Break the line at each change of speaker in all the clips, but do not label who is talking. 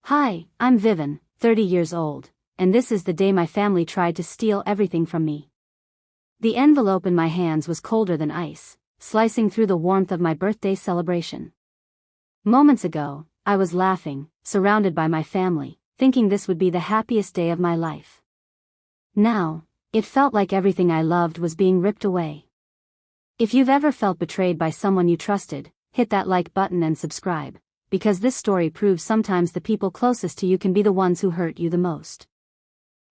Hi, I'm Vivian, 30 years old, and this is the day my family tried to steal everything from me. The envelope in my hands was colder than ice, slicing through the warmth of my birthday celebration. Moments ago, I was laughing, surrounded by my family, thinking this would be the happiest day of my life. Now, it felt like everything I loved was being ripped away. If you've ever felt betrayed by someone you trusted, hit that like button and subscribe, because this story proves sometimes the people closest to you can be the ones who hurt you the most.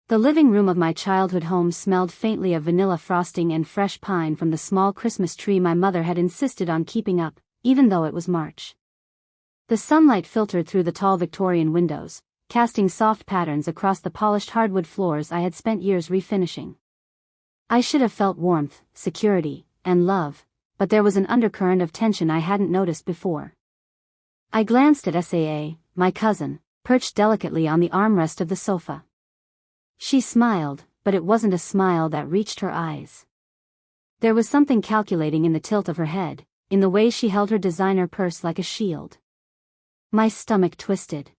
The living room of my childhood home smelled faintly of vanilla frosting and fresh pine from the small Christmas tree my mother had insisted on keeping up, even though it was March. The sunlight filtered through the tall Victorian windows, casting soft patterns across the polished hardwood floors I had spent years refinishing. I should have felt warmth, security, and love, but there was an undercurrent of tension I hadn't noticed before. I glanced at Saa, my cousin, perched delicately on the armrest of the sofa. She smiled, but it wasn't a smile that reached her eyes. There was something calculating in the tilt of her head, in the way she held her designer purse like a shield. My stomach twisted.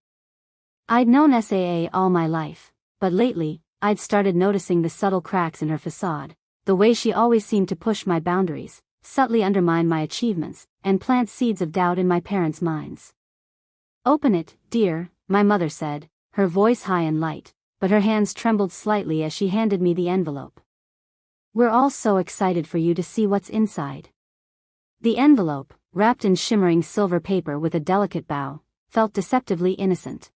I'd known Saa all my life, but lately, I'd started noticing the subtle cracks in her facade, the way she always seemed to push my boundaries, subtly undermine my achievements, and plant seeds of doubt in my parents' minds. "Open it, dear," my mother said, her voice high and light, but her hands trembled slightly as she handed me the envelope. "We're all so excited for you to see what's inside." The envelope, wrapped in shimmering silver paper with a delicate bow, felt deceptively innocent.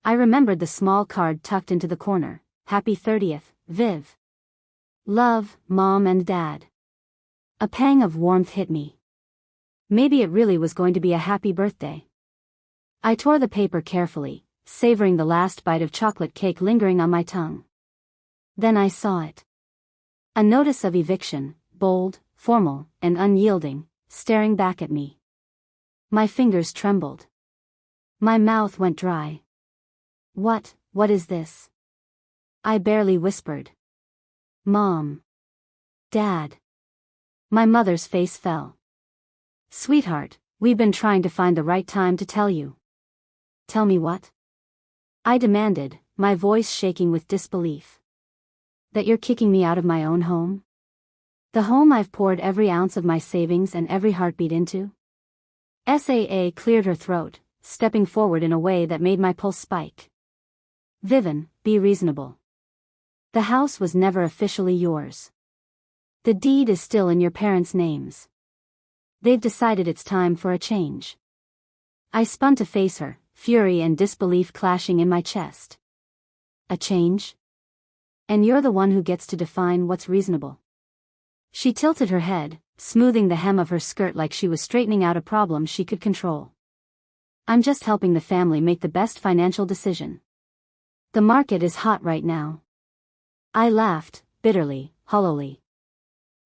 I remembered the small card tucked into the corner. "Happy 30th, Viv. Love, Mom and Dad." A pang of warmth hit me. Maybe it really was going to be a happy birthday. I tore the paper carefully, savoring the last bite of chocolate cake lingering on my tongue. Then I saw it. A notice of eviction, bold, formal, and unyielding, staring back at me. My fingers trembled. My mouth went dry. What is this?" I barely whispered. "Mom. Dad." My mother's face fell. "Sweetheart, we've been trying to find the right time to tell you." "Tell me what?" I demanded, my voice shaking with disbelief. "That you're kicking me out of my own home? The home I've poured every ounce of my savings and every heartbeat into?" Saa cleared her throat, stepping forward in a way that made my pulse spike. "Vivian, be reasonable. The house was never officially yours. The deed is still in your parents' names. They've decided it's time for a change." I spun to face her, fury and disbelief clashing in my chest. "A change? And you're the one who gets to define what's reasonable." She tilted her head, smoothing the hem of her skirt like she was straightening out a problem she could control. "I'm just helping the family make the best financial decision. The market is hot right now." I laughed, bitterly, hollowly.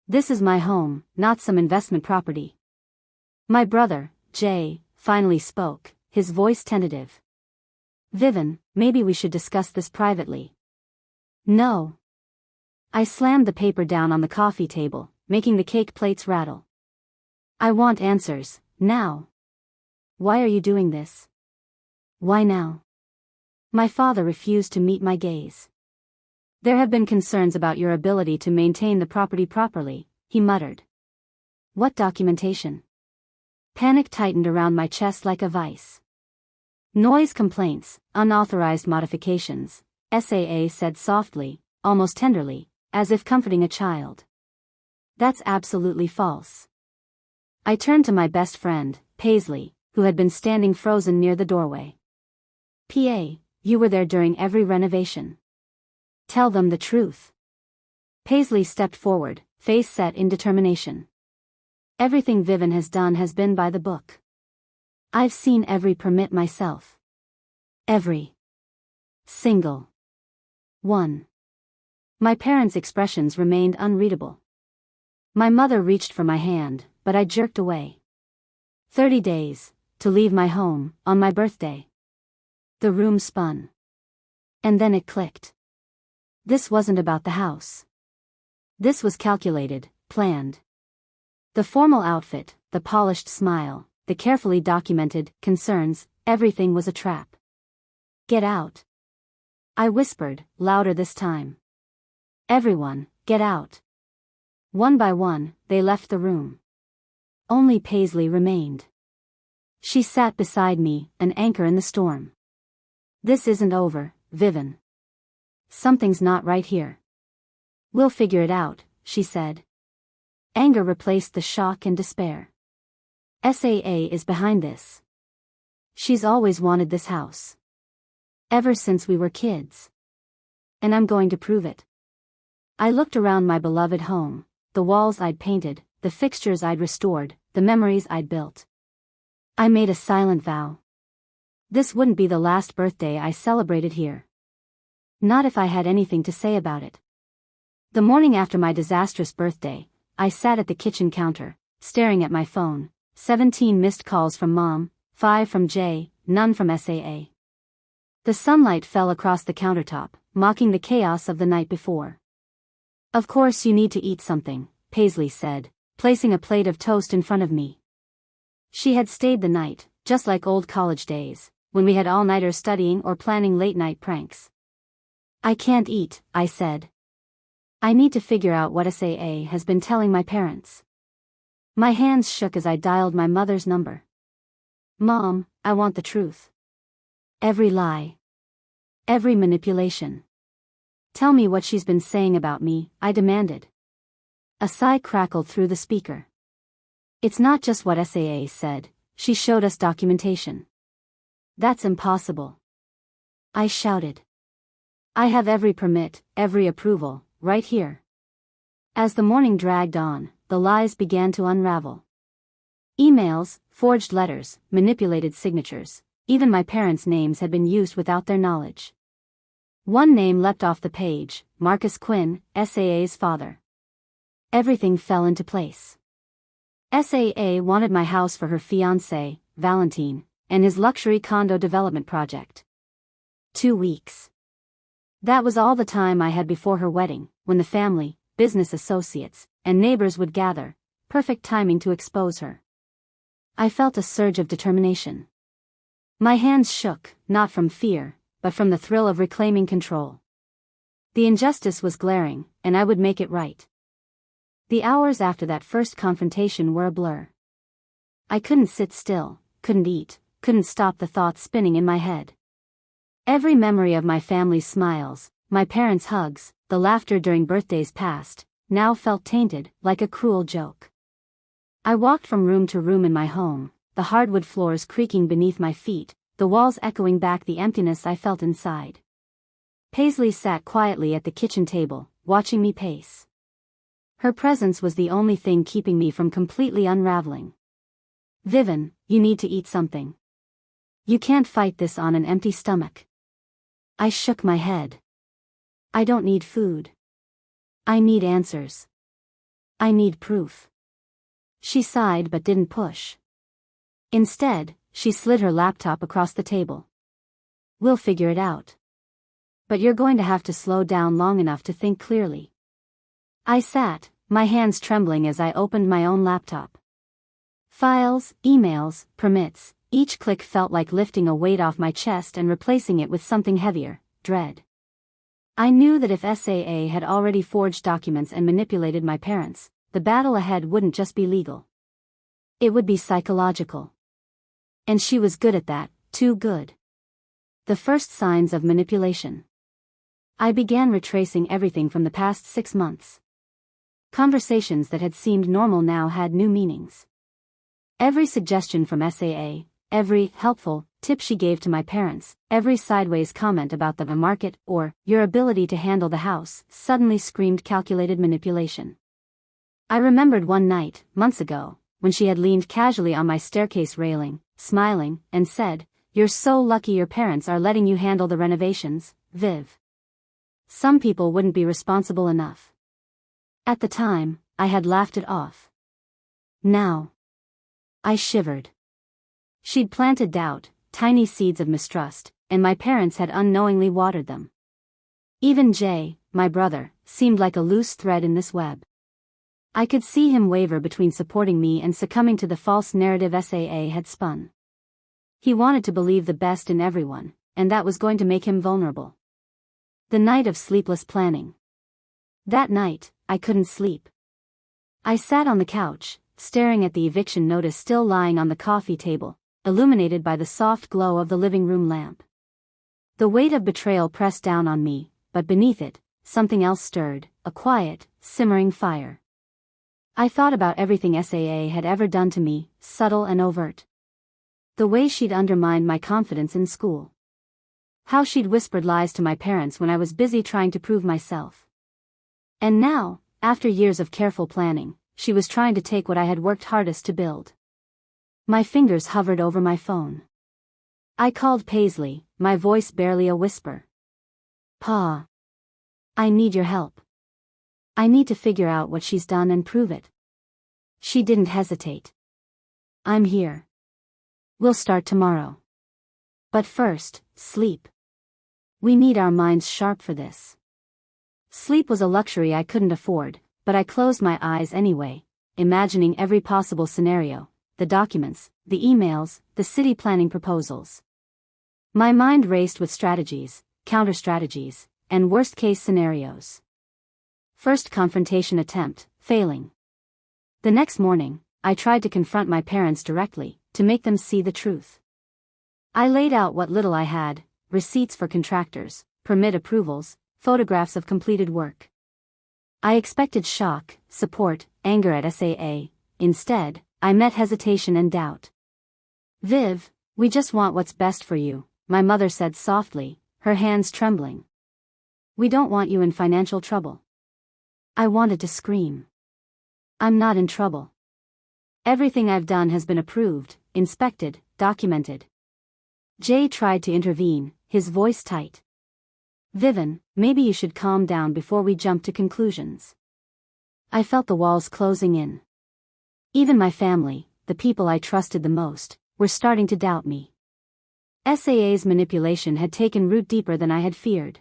"This is my home, not some investment property." My brother, Jay, finally spoke, his voice tentative. "Vivian, maybe we should discuss this privately." "No." I slammed the paper down on the coffee table, making the cake plates rattle. "I want answers, now. Why are you doing this? Why now?" My father refused to meet my gaze. "There have been concerns about your ability to maintain the property properly," he muttered. "What documentation?" Panic tightened around my chest like a vice. "Noise complaints, unauthorized modifications," Saa said softly, almost tenderly, as if comforting a child. "That's absolutely false." I turned to my best friend, Paisley, who had been standing frozen near the doorway. "Pa, you were there during every renovation. Tell them the truth." Paisley stepped forward, face set in determination. "Everything Vivian has done has been by the book. I've seen every permit myself. Every single one." My parents' expressions remained unreadable. My mother reached for my hand, but I jerked away. 30 days, to leave my home, on my birthday. The room spun. And then it clicked. This wasn't about the house. This was calculated, planned. The formal outfit, the polished smile, the carefully documented concerns, everything was a trap. Get out. I whispered, louder this time. Everyone, get out. One by one, they left the room. Only Paisley remained. She sat beside me, an anchor in the storm. This isn't over, Vivian. Something's not right here. We'll figure it out, she said. Anger replaced the shock and despair. SAA is behind this. She's always wanted this house. Ever since we were kids. And I'm going to prove it. I looked around my beloved home, the walls I'd painted, the fixtures I'd restored, the memories I'd built. I made a silent vow. This wouldn't be the last birthday I celebrated here. Not if I had anything to say about it. The morning after my disastrous birthday, I sat at the kitchen counter, staring at my phone. 17 missed calls from Mom, 5 from Jay, none from SAA. The sunlight fell across the countertop, mocking the chaos of the night before. Of course you need to eat something, Paisley said, placing a plate of toast in front of me. She had stayed the night, just like old college days, when we had all-nighters studying or planning late-night pranks. I can't eat, I said. I need to figure out what SAA has been telling my parents. My hands shook as I dialed my mother's number. Mom, I want the truth. Every lie. Every manipulation. Tell me what she's been saying about me, I demanded. A sigh crackled through the speaker. It's not just what SAA said, she showed us documentation. That's impossible. I shouted. I have every permit, every approval, right here. As the morning dragged on, the lies began to unravel. Emails, forged letters, manipulated signatures, even my parents' names had been used without their knowledge. One name leapt off the page, Marcus Quinn, SAA's father. Everything fell into place. SAA wanted my house for her fiancé, Valentine, and his luxury condo development project. 2 weeks. That was all the time I had before her wedding, when the family, business associates, and neighbors would gather, perfect timing to expose her. I felt a surge of determination. My hands shook, not from fear, but from the thrill of reclaiming control. The injustice was glaring, and I would make it right. The hours after that first confrontation were a blur. I couldn't sit still, couldn't eat, couldn't stop the thoughts spinning in my head. Every memory of my family's smiles, my parents' hugs, the laughter during birthdays past, now felt tainted, like a cruel joke. I walked from room to room in my home, the hardwood floors creaking beneath my feet, the walls echoing back the emptiness I felt inside. Paisley sat quietly at the kitchen table, watching me pace. Her presence was the only thing keeping me from completely unraveling. Vivian, you need to eat something. You can't fight this on an empty stomach. I shook my head. I don't need food. I need answers. I need proof. She sighed but didn't push. Instead, she slid her laptop across the table. We'll figure it out. But you're going to have to slow down long enough to think clearly. I sat, my hands trembling as I opened my own laptop. Files, emails, permits, each click felt like lifting a weight off my chest and replacing it with something heavier, dread. I knew that if SAA had already forged documents and manipulated my parents, the battle ahead wouldn't just be legal. It would be psychological. And she was good at that, too good. The first signs of manipulation. I began retracing everything from the past 6 months. Conversations that had seemed normal now had new meanings. Every suggestion from SAA, every helpful tip she gave to my parents, every sideways comment about the market or your ability to handle the house suddenly screamed calculated manipulation. I remembered one night, months ago, when she had leaned casually on my staircase railing, smiling, and said, "You're so lucky your parents are letting you handle the renovations, Viv. Some people wouldn't be responsible enough." At the time, I had laughed it off. Now, I shivered. She'd planted doubt, tiny seeds of mistrust, and my parents had unknowingly watered them. Even Jay, my brother, seemed like a loose thread in this web. I could see him waver between supporting me and succumbing to the false narrative SAA had spun. He wanted to believe the best in everyone, and that was going to make him vulnerable. The night of sleepless planning. That night, I couldn't sleep. I sat on the couch, staring at the eviction notice still lying on the coffee table, illuminated by the soft glow of the living room lamp. The weight of betrayal pressed down on me, but beneath it, something else stirred, a quiet, simmering fire. I thought about everything SAA had ever done to me, subtle and overt. The way she'd undermined my confidence in school. How she'd whispered lies to my parents when I was busy trying to prove myself. And now, after years of careful planning, she was trying to take what I had worked hardest to build. My fingers hovered over my phone. I called Paisley, my voice barely a whisper. Pa. I need your help. I need to figure out what she's done and prove it. She didn't hesitate. I'm here. We'll start tomorrow. But first, sleep. We need our minds sharp for this. Sleep was a luxury I couldn't afford, but I closed my eyes anyway, imagining every possible scenario, the documents, the emails, the city planning proposals. My mind raced with strategies, counter-strategies, and worst-case scenarios. First confrontation attempt, failing. The next morning, I tried to confront my parents directly, to make them see the truth. I laid out what little I had, receipts for contractors, permit approvals, photographs of completed work. I expected shock, support, anger at SAA. Instead, I met hesitation and doubt. Viv, we just want what's best for you, my mother said softly, her hands trembling. We don't want you in financial trouble. I wanted to scream. I'm not in trouble. Everything I've done has been approved, inspected, documented. Jay tried to intervene, his voice tight. Vivian, maybe you should calm down before we jump to conclusions. I felt the walls closing in. Even my family, the people I trusted the most, were starting to doubt me. SAA's manipulation had taken root deeper than I had feared.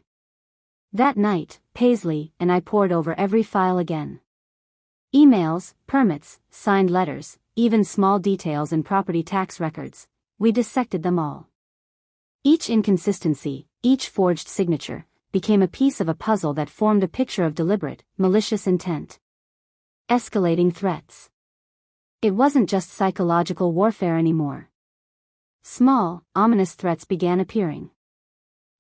That night, Paisley and I pored over every file again. Emails, permits, signed letters, even small details in property tax records, we dissected them all. Each inconsistency, each forged signature, became a piece of a puzzle that formed a picture of deliberate, malicious intent. Escalating threats. It wasn't just psychological warfare anymore. Small, ominous threats began appearing.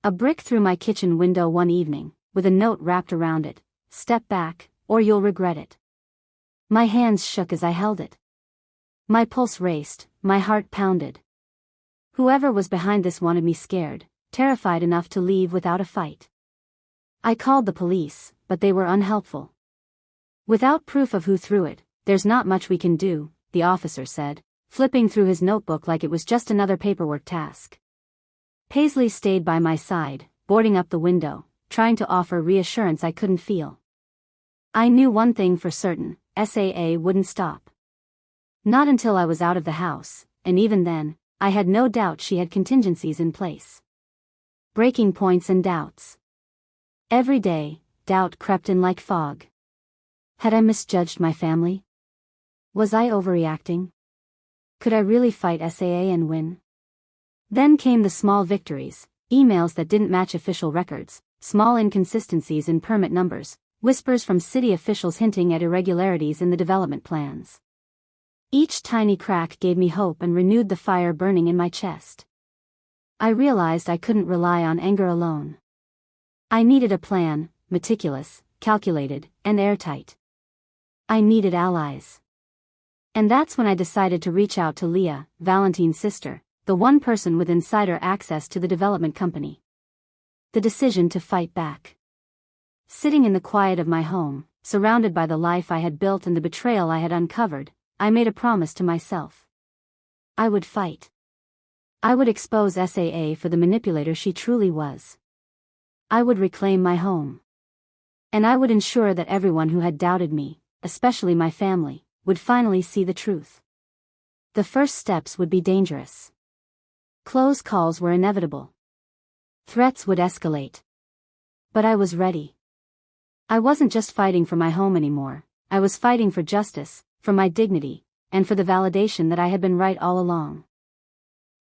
A brick through my kitchen window one evening, with a note wrapped around it, "Step back, or you'll regret it." My hands shook as I held it. My pulse raced, my heart pounded. Whoever was behind this wanted me scared, terrified enough to leave without a fight. I called the police, but they were unhelpful. Without proof of who threw it, there's not much we can do, the officer said, flipping through his notebook like it was just another paperwork task. Paisley stayed by my side, boarding up the window, trying to offer reassurance I couldn't feel. I knew one thing for certain, SAA wouldn't stop. Not until I was out of the house, and even then, I had no doubt she had contingencies in place. Breaking points and doubts. Every day, doubt crept in like fog. Had I misjudged my family? Was I overreacting? Could I really fight SAA and win? Then came the small victories, emails that didn't match official records, small inconsistencies in permit numbers, whispers from city officials hinting at irregularities in the development plans. Each tiny crack gave me hope and renewed the fire burning in my chest. I realized I couldn't rely on anger alone. I needed a plan, meticulous, calculated, and airtight. I needed allies. And that's when I decided to reach out to Leah, Valentine's sister, the one person with insider access to the development company. The decision to fight back. Sitting in the quiet of my home, surrounded by the life I had built and the betrayal I had uncovered, I made a promise to myself. I would fight. I would expose SAA for the manipulator she truly was. I would reclaim my home. And I would ensure that everyone who had doubted me, especially my family, would finally see the truth. The first steps would be dangerous. Close calls were inevitable. Threats would escalate. But I was ready. I wasn't just fighting for my home anymore, I was fighting for justice, for my dignity, and for the validation that I had been right all along.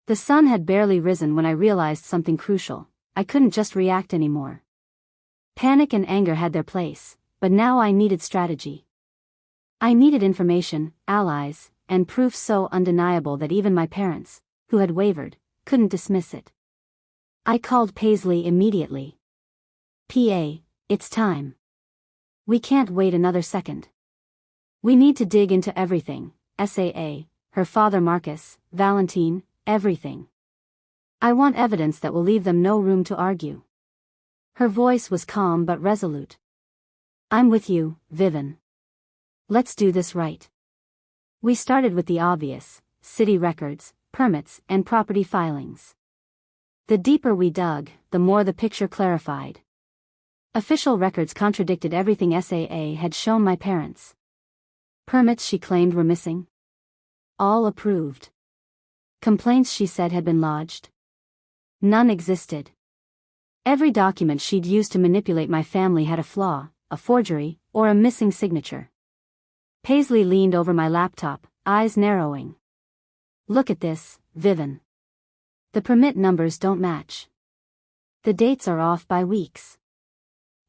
The sun had barely risen when I realized something crucial. I couldn't just react anymore. Panic and anger had their place, but now I needed strategy. I needed information, allies, and proof so undeniable that even my parents, who had wavered, couldn't dismiss it. I called Paisley immediately. "PA, it's time. We can't wait another second. We need to dig into everything, SAA, her father Marcus, Valentine, everything. I want evidence that will leave them no room to argue." Her voice was calm but resolute. "I'm with you, Vivian. Let's do this right." We started with the obvious: city records, permits, and property filings. The deeper we dug, the more the picture clarified. Official records contradicted everything SAA had shown my parents. Permits she claimed were missing. All approved. Complaints she said had been lodged. None existed. Every document she'd used to manipulate my family had a flaw, a forgery, or a missing signature. Paisley leaned over my laptop, eyes narrowing. "Look at this, Vivian. The permit numbers don't match. The dates are off by weeks.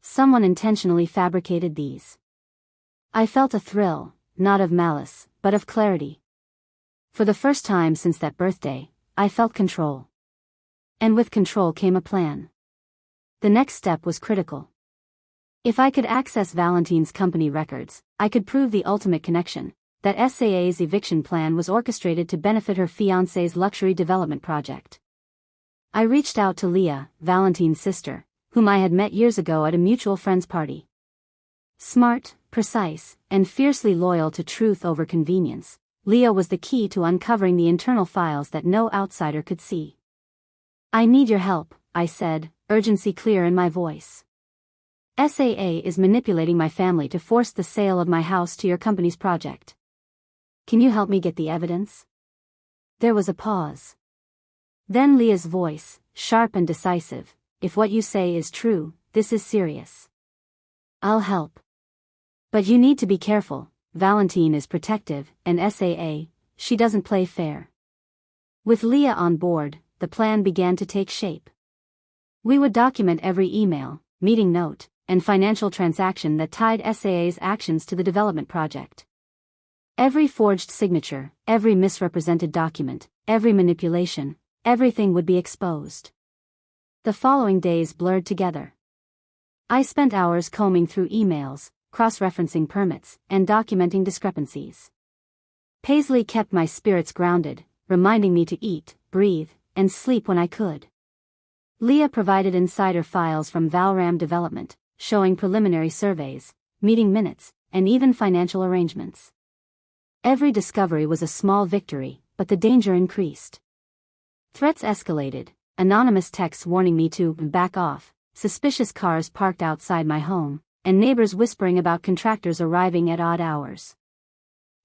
Someone intentionally fabricated these." I felt a thrill, not of malice, but of clarity. For the first time since that birthday, I felt control. And with control came a plan. The next step was critical. If I could access Valentine's company records, I could prove the ultimate connection, that SAA's eviction plan was orchestrated to benefit her fiancé's luxury development project. I reached out to Leah, Valentine's sister, whom I had met years ago at a mutual friend's party. Smart, precise, and fiercely loyal to truth over convenience, Leah was the key to uncovering the internal files that no outsider could see. "I need your help," I said, urgency clear in my voice. "SAA is manipulating my family to force the sale of my house to your company's project. Can you help me get the evidence?" There was a pause. Then Leah's voice, sharp and decisive: "If what you say is true, this is serious. I'll help. But you need to be careful. Valentine is protective, and SAA, she doesn't play fair." With Leah on board, the plan began to take shape. We would document every email, meeting note, and financial transaction that tied SAA's actions to the development project. Every forged signature, every misrepresented document, every manipulation, everything would be exposed. The following days blurred together. I spent hours combing through emails, cross-referencing permits, and documenting discrepancies. Paisley kept my spirits grounded, reminding me to eat, breathe, and sleep when I could. Leah provided insider files from Valram Development, showing preliminary surveys, meeting minutes, and even financial arrangements. Every discovery was a small victory, but the danger increased. Threats escalated, anonymous texts warning me to back off, suspicious cars parked outside my home, and neighbors whispering about contractors arriving at odd hours.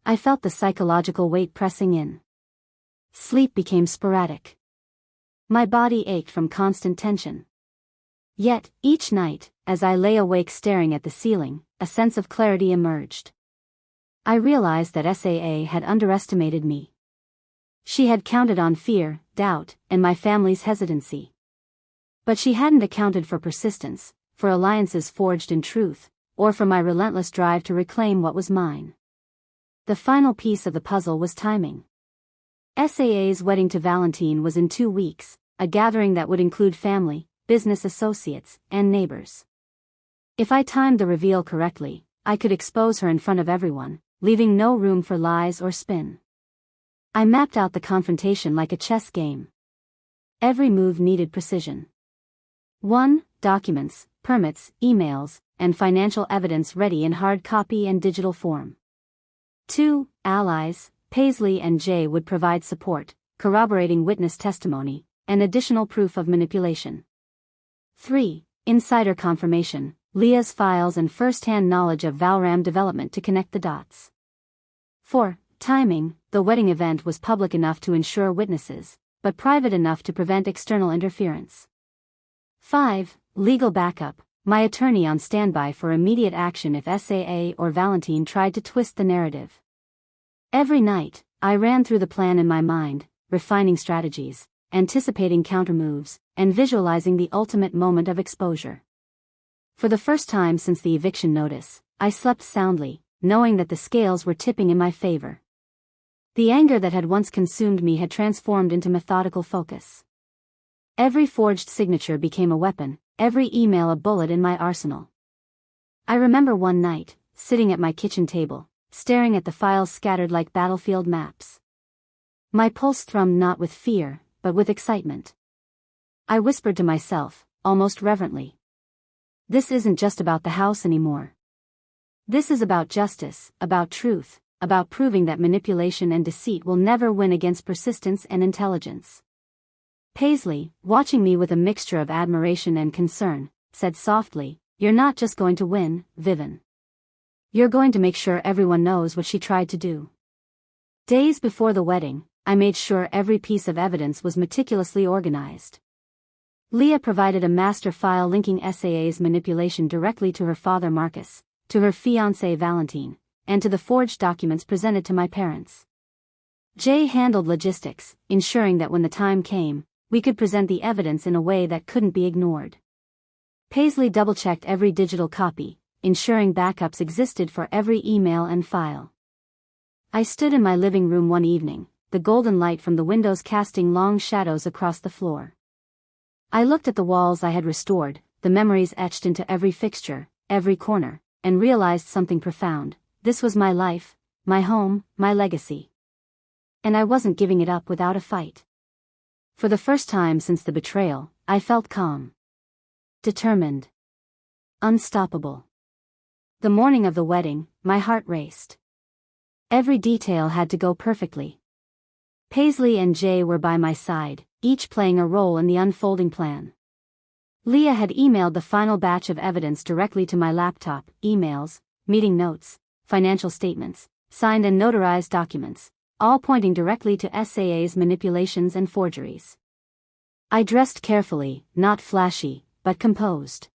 I felt the psychological weight pressing in. Sleep became sporadic. My body ached from constant tension. Yet, each night, as I lay awake staring at the ceiling, a sense of clarity emerged. I realized that SAA had underestimated me. She had counted on fear, doubt, and my family's hesitancy. But she hadn't accounted for persistence, for alliances forged in truth, or for my relentless drive to reclaim what was mine. The final piece of the puzzle was timing. SAA's wedding to Valentine was in 2 weeks, a gathering that would include family, business associates, and neighbors. If I timed the reveal correctly, I could expose her in front of everyone, leaving no room for lies or spin. I mapped out the confrontation like a chess game. Every move needed precision. 1. Documents, permits, emails, and financial evidence ready in hard copy and digital form. 2. Allies, Paisley and Jay would provide support, corroborating witness testimony, and additional proof of manipulation. 3. Insider confirmation, Leah's files and first-hand knowledge of Valram Development to connect the dots. 4. Timing, the wedding event was public enough to ensure witnesses, but private enough to prevent external interference. 5. Legal backup, my attorney on standby for immediate action if SAA or Valentine tried to twist the narrative. Every night, I ran through the plan in my mind, refining strategies, anticipating countermoves, and visualizing the ultimate moment of exposure. For the first time since the eviction notice, I slept soundly, knowing that the scales were tipping in my favor. The anger that had once consumed me had transformed into methodical focus. Every forged signature became a weapon, every email a bullet in my arsenal. I remember one night, sitting at my kitchen table, staring at the files scattered like battlefield maps. My pulse thrummed not with fear, but with excitement. I whispered to myself, almost reverently. This isn't just about the house anymore. This is about justice, about truth, about proving that manipulation and deceit will never win against persistence and intelligence. Paisley, watching me with a mixture of admiration and concern, said softly, "You're not just going to win, Vivian. You're going to make sure everyone knows what she tried to do." Days before the wedding, I made sure every piece of evidence was meticulously organized. Leah provided a master file linking SAA's manipulation directly to her father Marcus, to her fiancé Valentine, and to the forged documents presented to my parents. Jay handled logistics, ensuring that when the time came, we could present the evidence in a way that couldn't be ignored. Paisley double-checked every digital copy, ensuring backups existed for every email and file. I stood in my living room one evening, the golden light from the windows casting long shadows across the floor. I looked at the walls I had restored, the memories etched into every fixture, every corner, and realized something profound. This was my life, my home, my legacy. And I wasn't giving it up without a fight. For the first time since the betrayal, I felt calm. Determined. Unstoppable. The morning of the wedding, my heart raced. Every detail had to go perfectly. Paisley and Jay were by my side, each playing a role in the unfolding plan. Leah had emailed the final batch of evidence directly to my laptop, emails, meeting notes, financial statements, signed and notarized documents, all pointing directly to SAA's manipulations and forgeries. I dressed carefully, not flashy, but composed.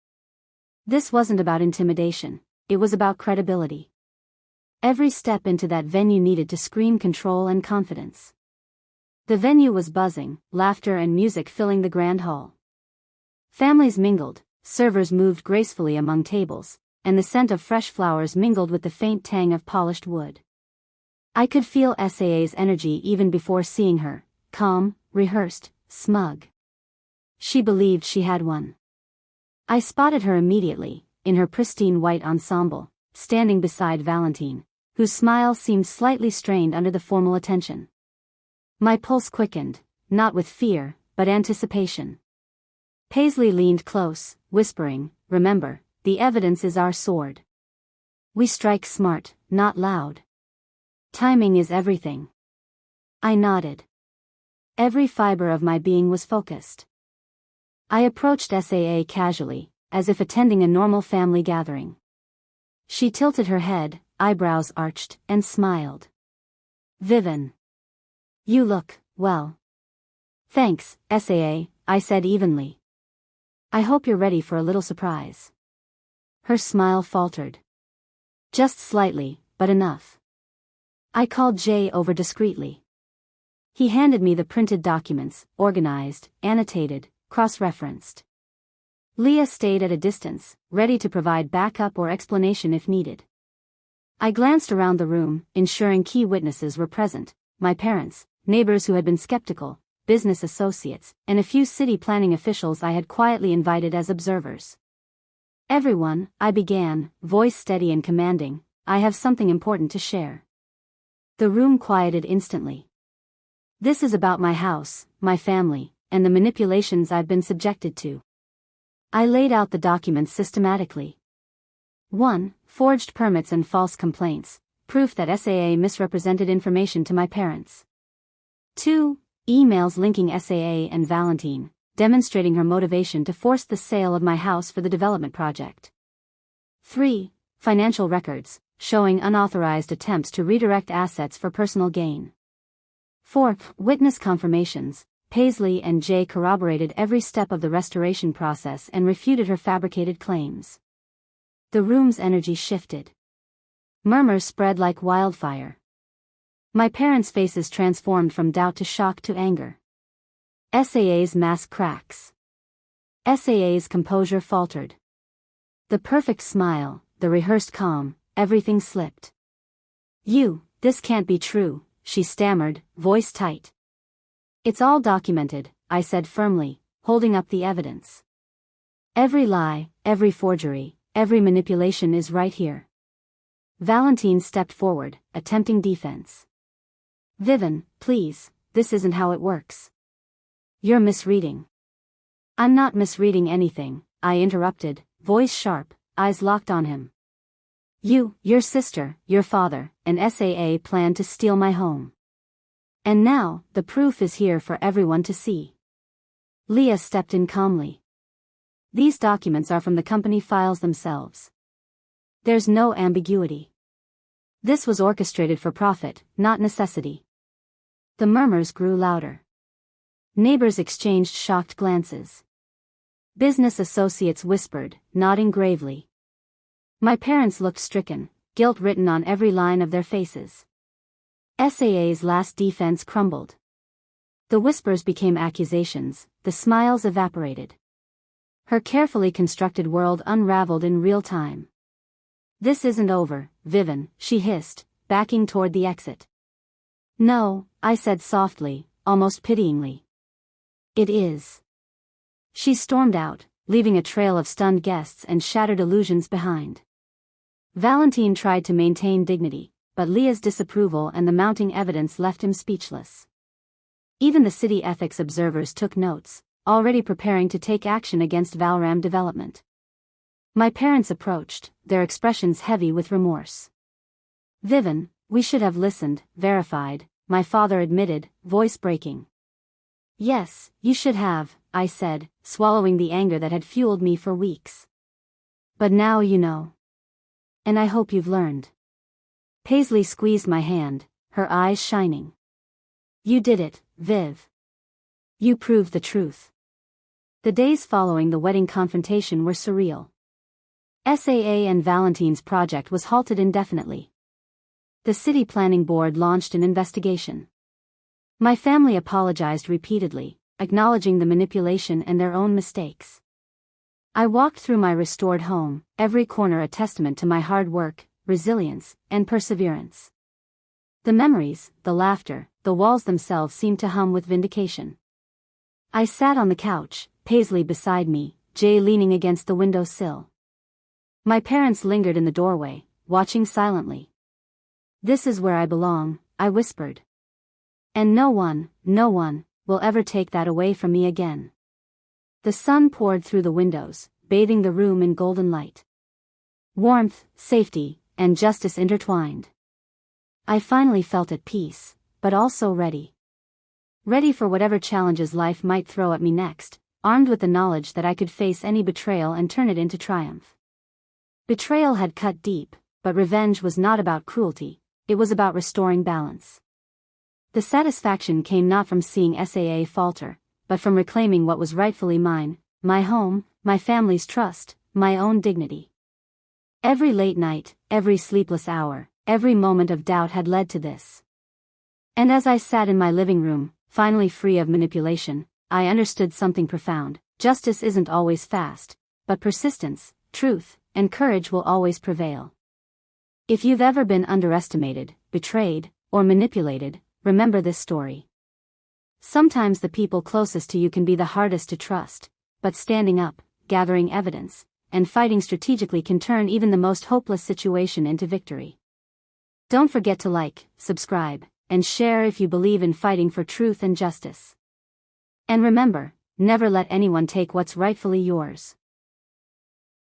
This wasn't about intimidation, it was about credibility. Every step into that venue needed to scream control and confidence. The venue was buzzing, laughter and music filling the grand hall. Families mingled, servers moved gracefully among tables, and the scent of fresh flowers mingled with the faint tang of polished wood. I could feel SAA's energy even before seeing her, calm, rehearsed, smug. She believed she had won. I spotted her immediately, in her pristine white ensemble, standing beside Valentine, whose smile seemed slightly strained under the formal attention. My pulse quickened, not with fear, but anticipation. Paisley leaned close, whispering, "Remember, the evidence is our sword. We strike smart, not loud. Timing is everything." I nodded. Every fiber of my being was focused. I approached SAA casually, as if attending a normal family gathering. She tilted her head, eyebrows arched, and smiled. "Vivian. You look, well." "Thanks, SAA," I said evenly. "I hope you're ready for a little surprise." Her smile faltered. "Just slightly, but enough." I called Jay over discreetly. He handed me the printed documents, organized, annotated, cross-referenced. Leah stayed at a distance, ready to provide backup or explanation if needed. I glanced around the room, ensuring key witnesses were present, my parents, neighbors who had been skeptical, business associates, and a few city planning officials I had quietly invited as observers. "Everyone," I began, voice steady and commanding, "I have something important to share." The room quieted instantly. This is about my house, my family, and the manipulations I've been subjected to. I laid out the documents systematically. 1. Forged permits and false complaints, proof that SAA misrepresented information to my parents. 2. Emails linking SAA and Valentine, demonstrating her motivation to force the sale of my house for the development project. 3. Financial records, showing unauthorized attempts to redirect assets for personal gain. 4. Witness confirmations. Paisley and Jay corroborated every step of the restoration process and refuted her fabricated claims. The room's energy shifted. Murmurs spread like wildfire. My parents' faces transformed from doubt to shock to anger. SAA's mask cracks. SAA's composure faltered. The perfect smile, the rehearsed calm, everything slipped. This can't be true, she stammered, voice tight. It's all documented, I said firmly, holding up the evidence. Every lie, every forgery, every manipulation is right here. Valentine stepped forward, attempting defense. Vivian, please, this isn't how it works. You're misreading. I'm not misreading anything, I interrupted, voice sharp, eyes locked on him. Your sister, your father, and SAA planned to steal my home. And now, the proof is here for everyone to see. Leah stepped in calmly. These documents are from the company files themselves. There's no ambiguity. This was orchestrated for profit, not necessity. The murmurs grew louder. Neighbors exchanged shocked glances. Business associates whispered, nodding gravely. My parents looked stricken, guilt written on every line of their faces. SAA's last defense crumbled. The whispers became accusations, the smiles evaporated. Her carefully constructed world unraveled in real time. This isn't over, Vivian, she hissed, backing toward the exit. No, I said softly, almost pityingly. It is. She stormed out, leaving a trail of stunned guests and shattered illusions behind. Valentine tried to maintain dignity, but Leah's disapproval and the mounting evidence left him speechless. Even the city ethics observers took notes, already preparing to take action against Valram development. My parents approached, their expressions heavy with remorse. Vivian, we should have listened, verified, my father admitted, voice breaking. Yes, you should have, I said, swallowing the anger that had fueled me for weeks. But now you know. And I hope you've learned. Paisley squeezed my hand, her eyes shining. You did it, Viv. You proved the truth. The days following the wedding confrontation were surreal. SAA and Valentine's project was halted indefinitely. The city planning board launched an investigation. My family apologized repeatedly, acknowledging the manipulation and their own mistakes. I walked through my restored home, every corner a testament to my hard work, resilience, and perseverance. The memories, the laughter, the walls themselves seemed to hum with vindication. I sat on the couch, Paisley beside me, Jay leaning against the windowsill. My parents lingered in the doorway, watching silently. This is where I belong, I whispered. And no one, will ever take that away from me again. The sun poured through the windows, bathing the room in golden light. Warmth, safety, and justice intertwined. I finally felt at peace, but also ready. Ready for whatever challenges life might throw at me next, armed with the knowledge that I could face any betrayal and turn it into triumph. Betrayal had cut deep, but revenge was not about cruelty, it was about restoring balance. The satisfaction came not from seeing SAA falter, but from reclaiming what was rightfully mine, my home, my family's trust, my own dignity. Every late night, every sleepless hour, every moment of doubt had led to this. And as I sat in my living room, finally free of manipulation, I understood something profound. Justice isn't always fast, but persistence, truth, and courage will always prevail. If you've ever been underestimated, betrayed, or manipulated, remember this story. Sometimes the people closest to you can be the hardest to trust, but standing up, gathering evidence, and fighting strategically can turn even the most hopeless situation into victory. Don't forget to like, subscribe, and share if you believe in fighting for truth and justice. And remember, never let anyone take what's rightfully yours.